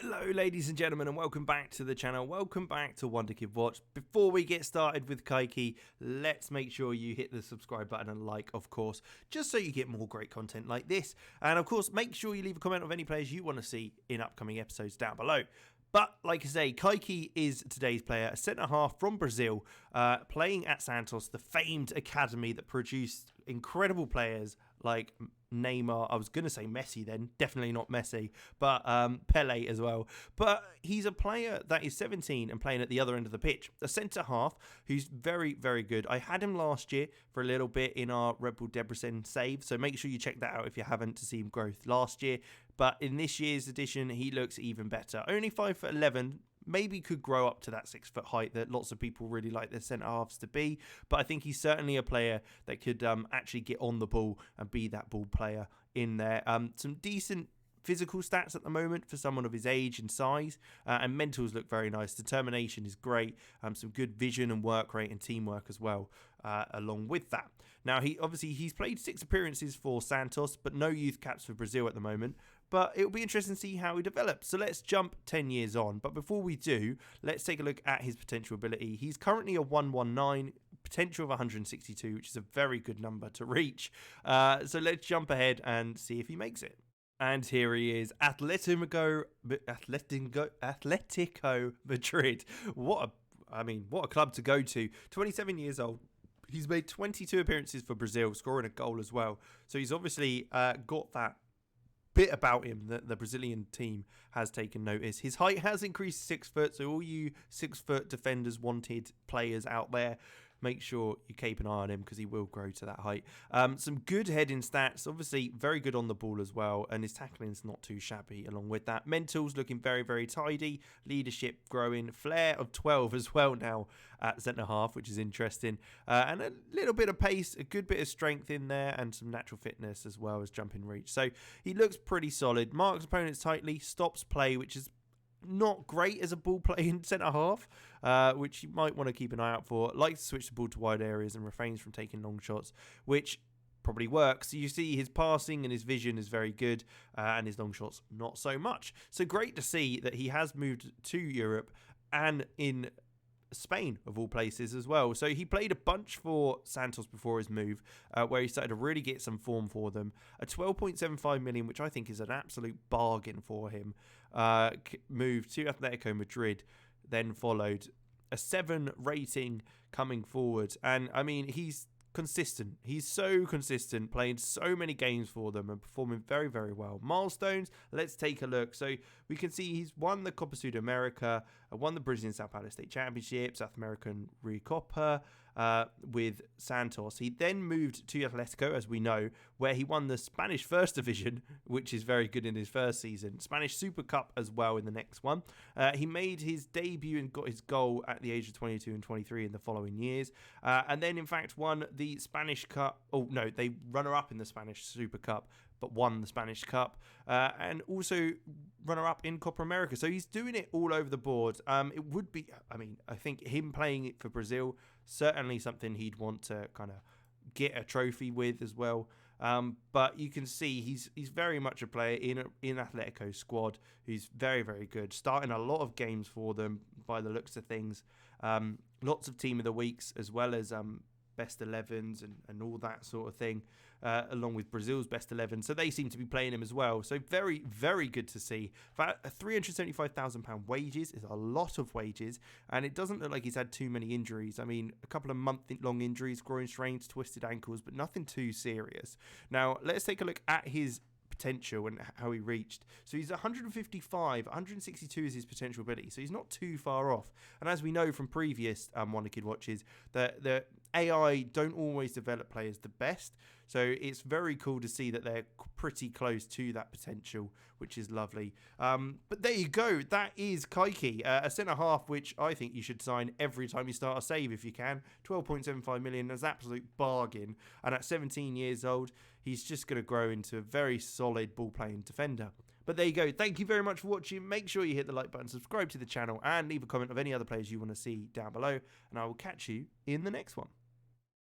Hello ladies and gentlemen, and welcome back to the channel. Welcome back to Wonderkid Watch. Before we get started with Kaiky, let's make sure you hit the subscribe button and like, of course, just so you get more great content like this. And of course, make sure you leave a comment of any players you want to see in upcoming episodes down below. But like I say, Kaiky is today's player, a centre-half from Brazil, playing at Santos, the famed academy that produced incredible players like Neymar. I was going to say Messi then, definitely not Messi, but Pele as well. But he's a player that is 17 and playing at the other end of the pitch. A centre-half who's very, very good. I had him last year for a little bit in our Red Bull Debrecen save, so make sure you check that out if you haven't to see him growth last year. But in this year's edition, he looks even better. Only 5'11", maybe could grow up to that 6 foot height that lots of people really like their centre halves to be. But I think he's certainly a player that could actually get on the ball and be that ball player in there. Some decent physical stats at the moment for someone of his age and size, and mentals look very nice. Determination is great. Some good vision and work rate and teamwork as well, along with that. Now, he's played 6 appearances for Santos, but no youth caps for Brazil at the moment. But it'll be interesting to see how he develops. So let's jump 10 years on. But before we do, let's take a look at his potential ability. He's currently a 119, potential of 162, which is a very good number to reach. So let's jump ahead and see if he makes it. And here he is, Atletico Madrid. What a club to go to. 27 years old. He's made 22 appearances for Brazil, scoring a goal as well. So he's obviously got that bit about him that the Brazilian team has taken notice. His height has increased 6 foot, so all you 6 foot defenders wanted players out there, make sure you keep an eye on him because he will grow to that height. Some good heading stats, obviously very good on the ball as well, and his tackling is not too shabby along with that. Mentals looking very, very tidy. Leadership growing. Flair of 12 as well now at centre-half, which is interesting. And a little bit of pace, a good bit of strength in there, and some natural fitness as well as jumping reach. So he looks pretty solid. Marks opponents tightly, stops play, which is not great as a ball playing centre half, which you might want to keep an eye out for. Likes to switch the ball to wide areas and refrains from taking long shots, which probably works. So you see his passing and his vision is very good, and his long shots not so much. So great to see that he has moved to Europe and in Spain of all places as well. So he played a bunch for Santos before his move, where he started to really get some form for them. A 12.75 million, which I think is an absolute bargain for him. Moved to Atletico Madrid, then followed a 7 rating coming forward. And I mean, he's consistent. He's so consistent, playing so many games for them and performing very, very well. Milestones, let's take a look. So we can see he's won the Copa Sudamerica, won the Brazilian Sao Paulo State Championship, South American Recopa with Santos. He then moved to Atletico, as we know, where he won the Spanish First Division, which is very good in his first season. Spanish Super Cup as well in the next one. He made his debut and got his goal at the age of 22 and 23 in the following years. And then, in fact, won the Spanish Cup. Oh, no, they runner-up in the Spanish Super Cup, but won the Spanish Cup, and also runner-up in Copa America. So he's doing it all over the board. It would be, I think him playing it for Brazil, certainly something he'd want to kind of get a trophy with as well. But you can see he's very much a player in Atletico's squad who's very, very good, starting a lot of games for them by the looks of things. Lots of team of the weeks as well as best 11s and all that sort of thing, along with Brazil's best 11. So they seem to be playing him as well. So very, very good to see. £375,000 wages is a lot of wages, and it doesn't look like he's had too many injuries. I mean, a couple of month-long injuries, groin strains, twisted ankles, but nothing too serious. Now, let's take a look at his potential and how he reached. So he's 155, 162 is his potential ability, so he's not too far off. And as we know from previous Wonderkid watches, the AI don't always develop players the best, so it's very cool to see that they're pretty close to that potential, which is lovely. But there you go, that is Kaiky, a centre-half which I think you should sign every time you start a save if you can. 12.75 million is an absolute bargain, and at 17 years old, he's just going to grow into a very solid ball-playing defender. But there you go. Thank you very much for watching. Make sure you hit the like button, subscribe to the channel, and leave a comment of any other players you want to see down below. And I will catch you in the next one.